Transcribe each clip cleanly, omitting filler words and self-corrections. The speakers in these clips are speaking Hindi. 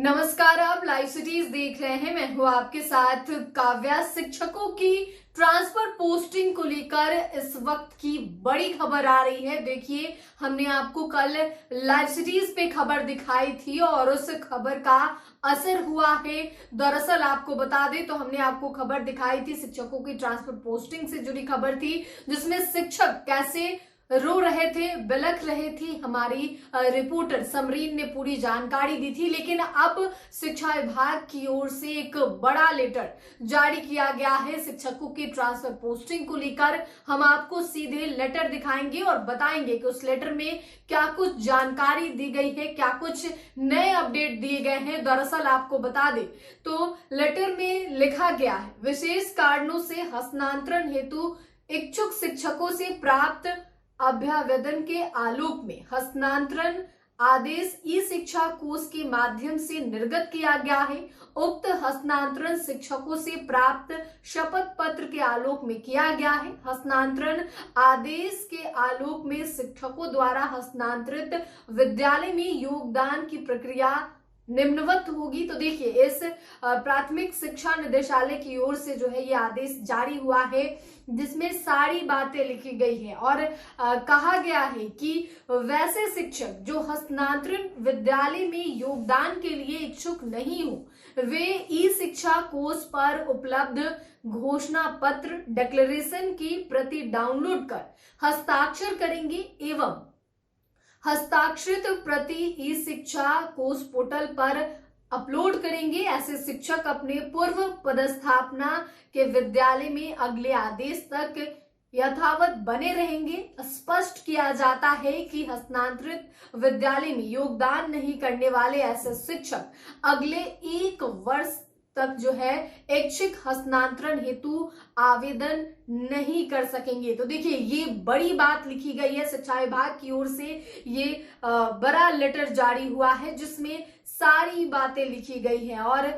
नमस्कार, आप लाइव सिटीज देख रहे हैं। मैं हूं आपके साथ काव्या। शिक्षकों की ट्रांसफर पोस्टिंग को लेकर इस वक्त की बड़ी खबर आ रही है। देखिए, हमने आपको कल लाइव सिटीज पे खबर दिखाई थी और उस खबर का असर हुआ है। दरअसल आपको बता दें तो हमने आपको खबर दिखाई थी, शिक्षकों की ट्रांसफर पोस्टिंग से जुड़ी खबर थी, जिसमें शिक्षक कैसे रो रहे थे, बिलख रहे थी। हमारी रिपोर्टर समरीन ने पूरी जानकारी दी थी। लेकिन अब शिक्षा विभाग की ओर से एक बड़ा लेटर जारी किया गया है शिक्षकों की ट्रांसफर पोस्टिंग को लेकर। हम आपको सीधे लेटर दिखाएंगे और बताएंगे कि उस लेटर में क्या कुछ जानकारी दी गई है, क्या कुछ नए अपडेट दिए गए हैं। दरअसल आपको बता दें तो लेटर में लिखा गया है, विशेष कारणों से हस्तांतरण हेतु इच्छुक शिक्षकों से प्राप्त अभ्यावेदन के आलोक में हस्तांतरण आदेश ई शिक्षा कोष के माध्यम से निर्गत किया गया है। उक्त हस्तांतरण शिक्षकों से प्राप्त शपथ पत्र के आलोक में किया गया है। हस्तांतरण आदेश के आलोक में शिक्षकों द्वारा हस्तांतरित विद्यालय में योगदान की प्रक्रिया निम्नवत होगी। तो देखिए, इस प्राथमिक शिक्षा निदेशालय की ओर से जो है ये आदेश जारी हुआ है, जिसमें सारी बातें लिखी गई है और कहा गया है कि वैसे शिक्षक जो हस्तांतरण विद्यालय में योगदान के लिए इच्छुक नहीं हो, वे ई शिक्षा कोष पर उपलब्ध घोषणा पत्र डिक्लेरेशन की प्रति डाउनलोड कर हस्ताक्षर करेंगे एवं हस्ताक्षरित प्रति ई शिक्षा कोष पोर्टल पर अपलोड करेंगे। ऐसे शिक्षक अपने पूर्व पदस्थापना के विद्यालय में अगले आदेश तक यथावत बने रहेंगे। स्पष्ट किया जाता है कि हस्तांतरित विद्यालय में योगदान नहीं करने वाले ऐसे शिक्षक अगले 1 वर्ष तक जो है ऐच्छिक हस्तांतरण हेतु आवेदन नहीं कर सकेंगे। तो देखिए, ये बड़ी बात लिखी गई है शिक्षा विभाग की ओर से। ये बड़ा लेटर जारी हुआ है जिसमें सारी बातें लिखी गई हैं और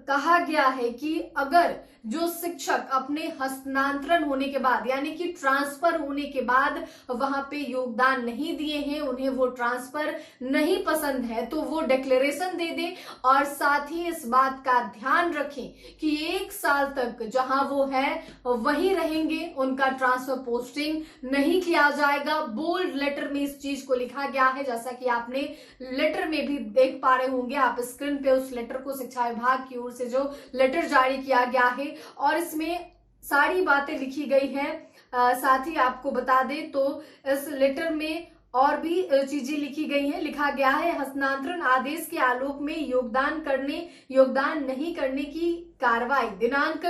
कहा गया है कि अगर जो शिक्षक अपने हस्तांतरण होने के बाद यानी कि ट्रांसफर होने के बाद वहां पे योगदान नहीं दिए हैं, उन्हें वो ट्रांसफर नहीं पसंद है, तो वो डिक्लेरेशन दे दें और साथ ही इस बात का ध्यान रखें कि 1 साल तक जहां वो है वहीं रहेंगे, उनका ट्रांसफर पोस्टिंग नहीं किया जाएगा। बोल्ड लेटर में इस चीज को लिखा गया है, जैसा कि आपने लेटर में भी देख पा रहे होंगे आप स्क्रीन पे उस लेटर को। शिक्षा विभाग की ओर से जो लेटर जारी किया गया है और इसमें सारी बातें लिखी गई हैं। साथ ही आपको बता दें तो इस लेटर में और भी चीजें लिखी गई हैं। लिखा गया है, हस्तांतरण आदेश के आलोक में योगदान नहीं करने की कार्रवाई दिनांक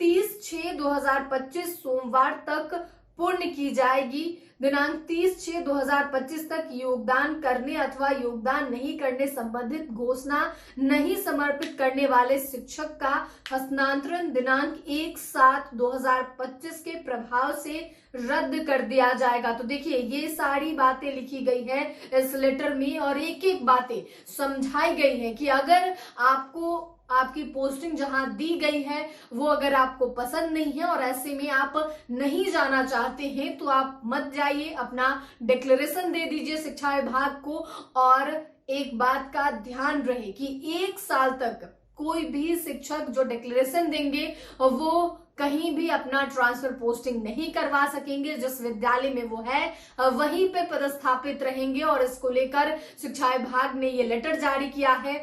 30/6/2025 सोमवार तक पूर्ण की जाएगी। दिनांक 30/6/2025 तक योगदान करने अथवा योगदान नहीं करने संबंधित घोषणा नहीं समर्पित करने वाले शिक्षक का हस्तांतरण दिनांक 1/7/2025 के प्रभाव से रद्द कर दिया जाएगा। तो देखिए, ये सारी बातें लिखी गई है इस लेटर में और एक एक बातें समझाई गई है कि अगर आपको आपकी पोस्टिंग जहां दी गई है वो अगर आपको पसंद नहीं है और ऐसे में आप नहीं जाना चाहते हैं तो आप मत जाइए, अपना डिक्लेरेशन दे दीजिए शिक्षा विभाग को। और एक बात का ध्यान रहे कि 1 साल तक कोई भी शिक्षक जो डिक्लेरेशन देंगे वो कहीं भी अपना ट्रांसफर पोस्टिंग नहीं करवा सकेंगे। जिस विद्यालय में वो है वहीं पे पदस्थापित रहेंगे और इसको लेकर शिक्षा विभाग ने ये लेटर जारी किया है।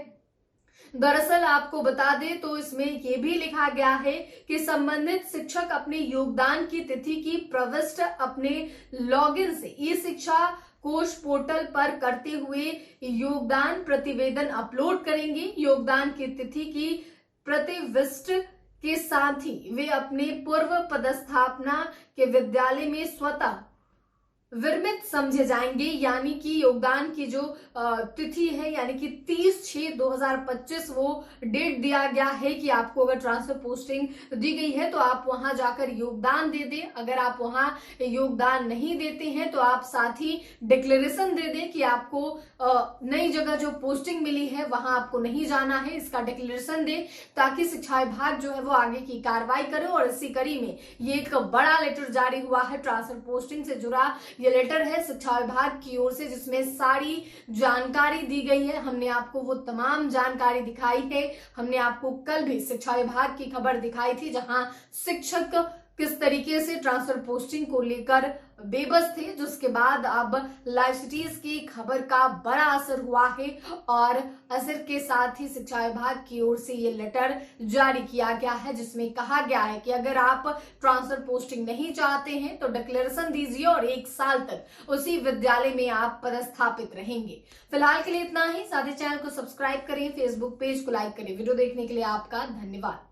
दरअसल आपको बता दें तो इसमें यह भी लिखा गया है कि संबंधित शिक्षक अपने योगदान की तिथि की प्रविष्टि अपने लॉगिन से ई शिक्षा कोष पोर्टल पर करते हुए योगदान प्रतिवेदन अपलोड करेंगे। योगदान की तिथि की प्रतिविष्टि के साथ ही वे अपने पूर्व पदस्थापना के विद्यालय में स्वतः विरमित समझे जाएंगे। यानी कि योगदान की जो तिथि है यानी कि 30/6/2025 वो डेट दिया गया है कि आपको अगर ट्रांसफर पोस्टिंग दी गई है तो आप वहां जाकर योगदान दे दें। अगर आप वहां योगदान नहीं देते हैं तो आप साथ ही डिक्लेरेशन दे दें कि आपको नई जगह जो पोस्टिंग मिली है वहां आपको नहीं जाना है, इसका डिक्लेरेशन दें ताकि शिक्षा विभाग जो है वो आगे की कार्रवाई करे। और इसी कड़ी में ये एक बड़ा लेटर जारी हुआ है ट्रांसफर पोस्टिंग से जुड़ा ये लेटर है शिक्षा विभाग की ओर से, जिसमें सारी जानकारी दी गई है। हमने आपको वो तमाम जानकारी दिखाई है। हमने आपको कल भी शिक्षा विभाग की खबर दिखाई थी, जहां शिक्षक किस तरीके से ट्रांसफर पोस्टिंग को लेकर बेबस थे, जिसके बाद अब लाइव सिटीज की खबर का बड़ा असर हुआ है और असर के साथ ही शिक्षा विभाग की ओर से ये लेटर जारी किया गया है, जिसमें कहा गया है कि अगर आप ट्रांसफर पोस्टिंग नहीं चाहते हैं तो डिक्लेरेशन दीजिए और 1 साल तक उसी विद्यालय में आप पदस्थापित रहेंगे। फिलहाल के लिए इतना ही। साथ ही चैनल को सब्सक्राइब करें, फेसबुक पेज को लाइक करें। वीडियो देखने के लिए आपका धन्यवाद।